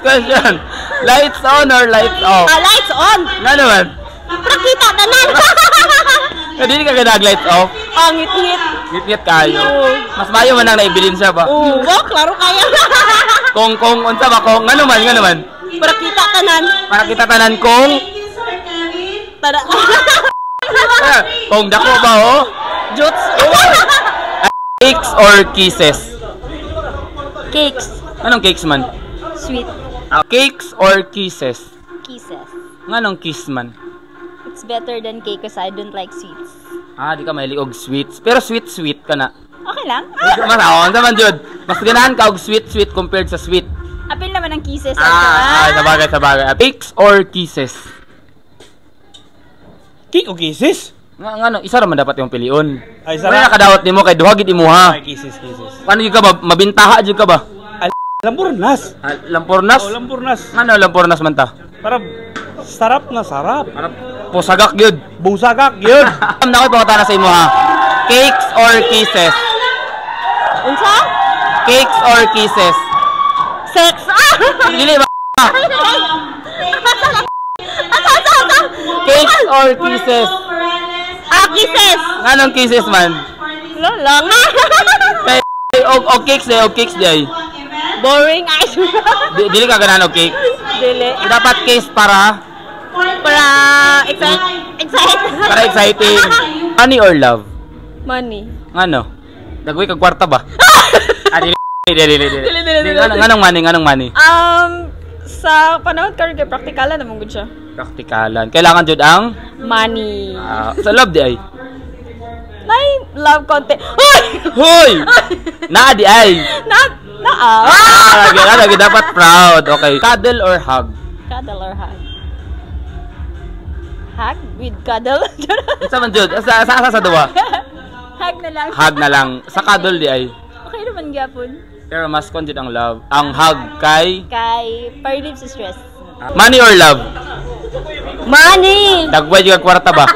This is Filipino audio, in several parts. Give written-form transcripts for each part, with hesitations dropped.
question. Lights on or lights off? Lights on. Nga naman. Prakita tanan. Hindi ka nag-lights off? Ngit-ngit. Ngit-ngit kayo. Mas mayo man ang naibilin siya ba? Oo, klaro kaya. Kung unsa ba kung nga naman? Prakita tanan. Para kita tanan kung Tada. kung dako ba oh? Jots. Cakes or kisses? Cakes. Anong cakes man? Sweet. Cakes or kisses? Kisses. Nganong kiss man? It's better than cake because I don't like sweets. Di ka mahilig og sweets. Pero sweet ka na. Okay lang. Mas ako, naman Jud. Mas ganahan ka og sweet compared sa sweet. Apil naman ang kisses. Sabagay. Cakes or kisses? Cake o kisses? Nga, isa raman dapat yung piliun. Ay, Wala nakadawat nimo kay duha gid imuha. Ay, kisses. Ano yung ka ba? Mabintaha jud ka ba? Lampurnas. Lampurnas? Oh, lampurnas. Ano lampurnas man ta? Para sarap na sarap. Para pusagak gyud. Busagak yun. Nakoy pangutana sa imuha. Cakes or kisses? Unsa? Cakes or kisses? Sex. Dili ba? Cakes or kisses? Kisses. Anong kisses man? Lang. O cakes day. Boring eyes. Dili ka ganahan og cake. Dili. Dapat case para exciting. Money or love? Money. Ano? Dagway kag kwarta ba? Dili. Dili. Anong money? Sa panahon karon kay praktikalan naman gud siya. Praktikalan. Kailangan jud ang Money. sa love di ay. May love content. Hoy! Naa di ay. Lagi dapat proud. Okay. Cuddle or hug? Cuddle or hug? Hug with cuddle? Sa man jud? Sa duwa? Hug na lang. Hug na lang. Sa cuddle di ay. Okay naman gyapon. Pero mas kon jud ang love. Ang hug kay Relieve sa stress. money or love? Money. Dagway jud kwarta ba?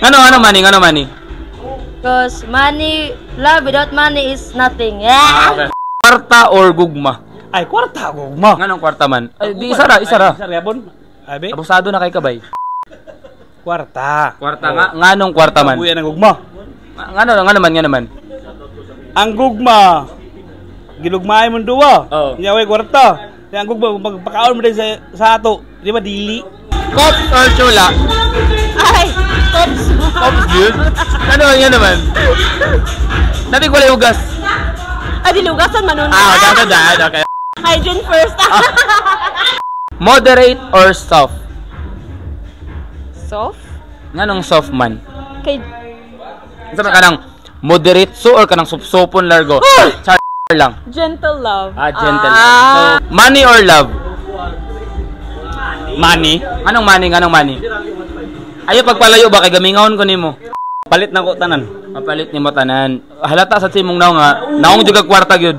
Ano money? Because love without money is nothing. Okay. Kwarta or gugma? Ay, kwarta ko ma. Nganong kwarta man? Ay, di isa ra. Sarabon. Abi. Abusado na kay kabay. Kwarta. Kwarta nga nganong kwarta man? Buya ng gugma. Ngano naman? Ang gugma. Gilugmaay mo duwa. Oo. Nyaway kwarta. Ang gugma magpakaon mo din sa ato. Di ba dili? Cops or chula? Ay, cops. Cops yun? Ano naman? Nabi ko lang ugas. Dilugasan man nun. Okay. Hygiene first. Moderate or soft? Soft? Nganong soft man? Kay Sabi ka ng moderate so or ka ng supsupon largo? Char lang. gentle love. Gentle. So, money or love? Money. Anong money? Ayo pagpalayo ba kay gamingaon ko nimo? Palit na ko tanan. Mapalit nimo tanan. Halata sa timong naong nga. Naong jud kag kwarta gyud.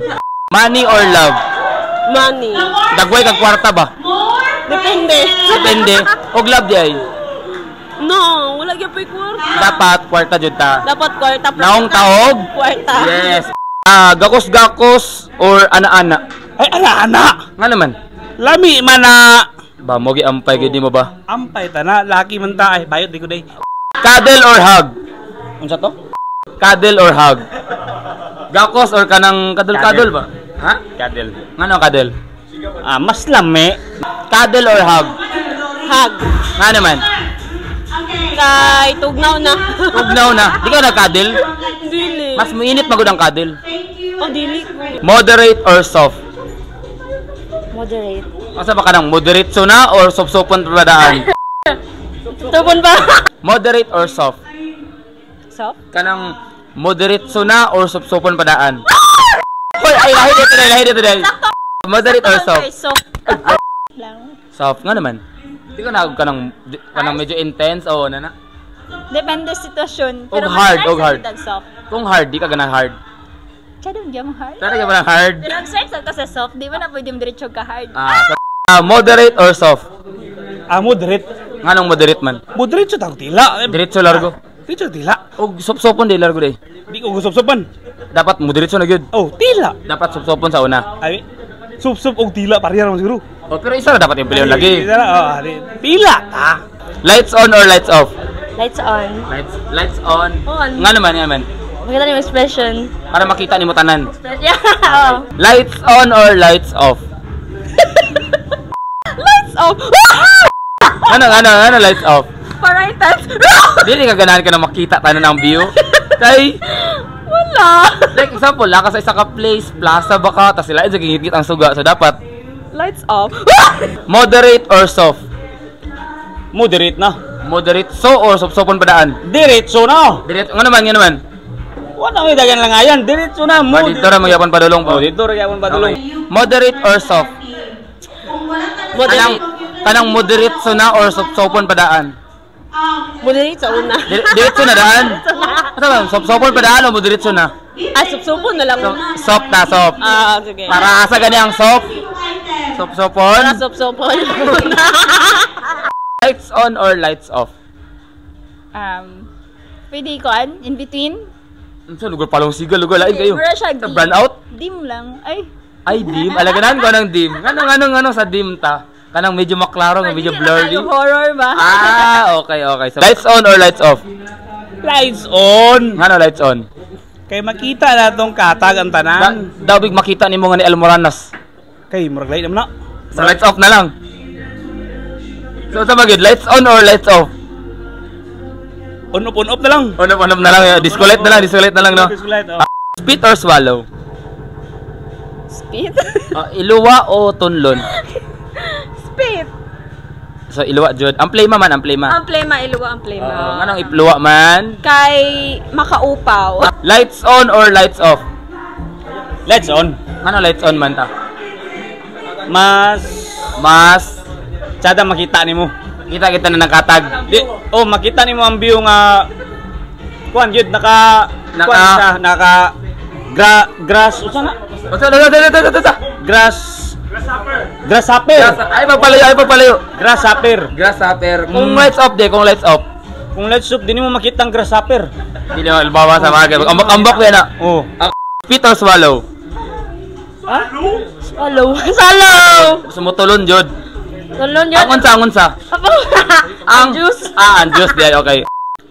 Money or love? Money. Dagway kag kwarta ba? Depende. Og love di ay. No, wala gyud pay kwarta. Dapat kwarta jud ta. Dapat kwarta. Naong taog? Kwarta. Yes. Gakos or ana-ana? Ay, ana. Nga naman. Lami man na. Ba, mogi ampay gid mo ba? Ampay ta na. Laki man ta. Ay, bayot di ko day. Cuddle or hug? Unsa to? Cuddle or hug? Gakos or kanang kadul ba? Ha? Kadel. Ngano cuddle? Mas lami. Cuddle or hug? Hug. Nga naman. Kay tugnaw na. Tugnaw na. Di ka nag-cuddle? Dili. Mas mainit magud ang cuddle. Dili. Moderate or soft? Moderate. Asa ba kanang moderate so na or soft-sopon pa daan? Tubon ba? Moderate or soft? Soft? Kanang moderate so na or soft-sopon pa daan? Hoy, ay lahi dito dai. Moderate or soft? Soft. Lang. Soft nga naman. Di ka na kanang medyo intense o na. Depende sa sitwasyon. Og hard. Soft. Kung hard, di ka ganang hard. Kadong gyam hard. Tara ka ba ng hard? Pero ang sex ka sa soft, di mo na pwede diretso ka hard. Moderate or soft? Moderate. Nganong moderate man? Moderate sa tang tila. Diretso largo. Diretso tila. Og soft-sopon di largo day. Di ko gusop-sopan. Dapat moderate so na gyud. Oh, tila. Dapat soft-sopon sa una. Ay, Sup-sup og tila parehas naman siguro. Oh, pero isa na dapat yung pilihan lagi. Isa na, pila ta. Lights on or lights off? Lights on. Lights on. On. Nga naman. Makita niyo yung expression. Para makita ni mo tanan. Yeah. Oh. Lights on or lights off? Lights off. Ano lights off? Paraitas. Dili ka ganahan ka na makita tanan ang view. Kay Wala. like example, laka sa isa ka place, plaza ba ka, tas sila sa gingit-git ang suga. So dapat Lights off. moderate or soft? Moderate na. Moderate so or sopsopon padaan? Diretso na. Direct nga naman. Wala may dagan lang ayan. Diretso na mo. Dito ra magyapon padulong Oh, po. dito ra gyapon padulong. Moderate or soft? Moderate. Kanang moderate so na or sopsopon padaan? Moderate sa una. Diretso na daan. Ano ba? Sopsopon padaan o moderate na? Supsupon na lang. Soft na soft. Sige. Para sa gani ang soft. Sopsopon. Supsupon. Lights on or lights off? Pwede ikuan, in between. Sa lugar palong sigal, lugar lain kayo. Mura siya Sa dim. brand out? Dim lang. Ay, dim. Alaganan ko ng dim. Anong sa dim ta? Kanang medyo maklaro, medyo blurry. Horror ba? Okay. So, lights on or lights off? Lights on. Ano lights on? Kay makita na tong katag ang tanan. Daw big makita ni mo nga ni Almoranas. Kay murag light naman na. So, lights off na lang. So, sa bagay, lights on or lights off? On off na lang. On off na lang. Disco light na lang, no? Disco light, oh. Spit or swallow? Spit? Iluwa o tunlon? Spit! So, iluwa, Jod. Ang plema. Ang plema, iluwa ang plema. Anong iluwa man? Kay makaupaw. Lights on or lights off? Lights on. Ano lights on man ta? Mas tsada makita nimo. Kita na nakatag. Makita nimo ang view nga kuan gyud naka grass usa na? Grasshopper. Ay pagpalayo. Grasshopper. Kung lights off de, kung lights off. Kung lights off di nimo makita ang grasshopper. Hindi mo albawa sa mga ambak yan na. Oh. Spit or swallow? Swallow. Sumutulon, Jod. Tulon yun. Ang unsa? Ang juice. Ang juice di okay.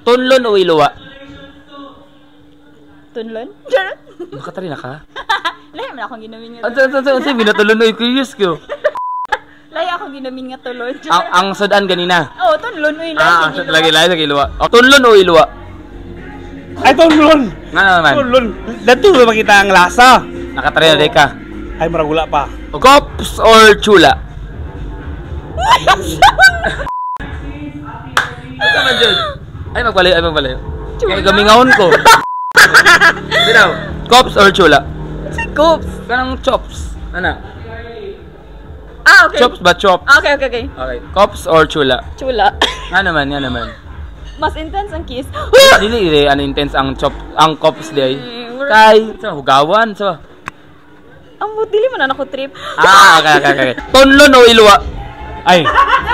Tunlon o iluwa? Tunlon? Makatari na ka? Lahi man akong ginamin nga. Ano binatulon o curious ko? Lahi akong ginamin nga tulon. Ang sudan ganina. Oh, tunlon. Uy, Lagi sa iluwa. Tunlon o iluwa? Ay tunlon. Nga naman. Tunlon. Dato ba makita ang lasa? Nakatari na ka. Ay murag wala pa. Cops or chula? Ano man, Jod? Ay magpalayo. Kaya gamingahon ko. Binaw. Cops or chula? Si Coops. Kanang chops. Ano? Okay. Chops ba chops? Okay. Okay. Cops or chula? Chula. Nga naman. Mas intense ang kiss. Dili intense ang cops day. Kay hugawan so. Ang dili man ako trip. Okay. Tunlon o iluwa? Ay,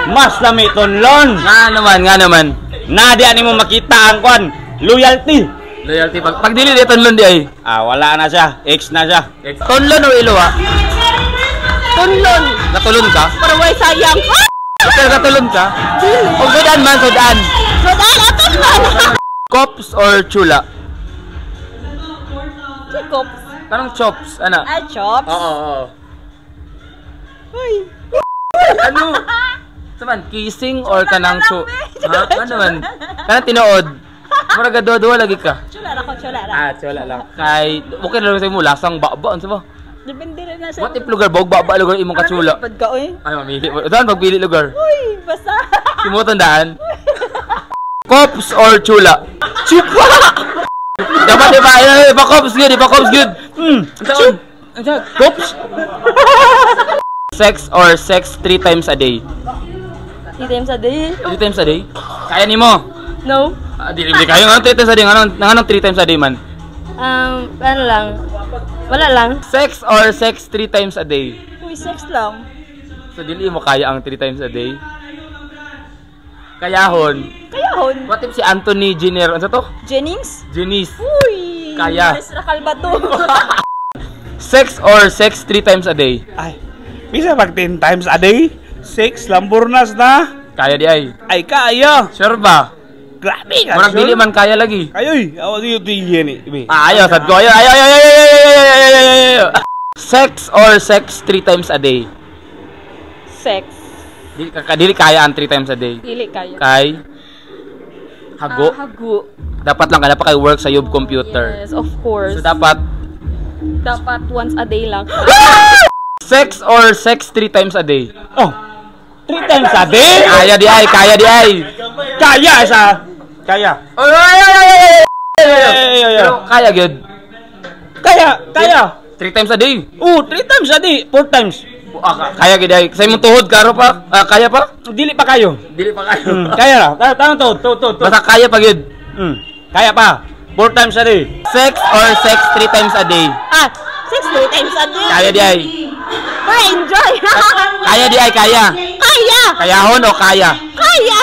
mas lami tunlon. Nga naman. Nadi ani mo makita ang kuan, loyalty. Pag dili di tunlon di ay. Wala na siya, ex na siya. Tunlon o iluwa? Tunlon. Natulon ka? Pero way sayang. Pero natulon ka? O sudan man. Sudan atas man. Cops or chula? Si Coops. Kanang chops, ano? Chops. Oo. Uy. Ano? Saman, kissing or kanang ano man? Kanang tinuod. Muraga duwa lagi ka. Chula ra. Chula lang. Kay, okay na lang sa'yo mo, lasang baba, ano ba? Depende rin na What if lugar, baba lugar imong katsula? Pad ka, uy. Ay, mamili mo. Saan pagpili lugar? Uy, basta. Simutandaan? Cops or chula? Chupa! Dapat iba cops good. Cops? Sex or sex 3 times a day? 3 times a day? 3 times a day? Kaya ni mo? No. Di kayo nga 3 times a day. Anong 3 times a day man? Ano lang. Wala lang. Sex or sex 3 times a day? Uy, sex lang. So dili mo kaya ang 3 times a day? Kayahon. What if si Anthony Jenner, ano to? Jennings? Jenice. Uy. Kaya. Mas rakal ba to? Sex or sex 3 times a day? Ay, Bisa pag 10 times a day? 6 lamburnas na? Kaya di ay. Ay kaya. Sure ba? Grabe ka. Murag dili man kaya lagi. Kayoy, awas yung tingin eh. Ibe. Ayaw, sad ko. Ayaw. Sex or sex 3 times a day? Sex. Dili kaya ang 3 times a day. Dili kayo. Kay hago. Hago. Dapat lang kaya pa kay work sa yub computer. Yes, of course. So dapat Dapat once a day lang. sex or sex 3 times a day? Oh, 3 times a day? Kaya di ay. Kaya sa. Kaya. Pero kaya gyud. Kaya. 3 times a day. Oh, 3 times a day. 4 times. Kaya gyud ay. Sa imong tuhod karo pa? Kaya pa? Dili pa kayo. Dili pa kayo. Kaya na. Tama to. Basta kaya pa gyud. Kaya pa. 4 times a day. Sex or sex 3 times a day? 6 times a day. Kaya di ay. Enjoy. Kaya di ay, kaya. Kaya. Kayahon o kaya? Kaya.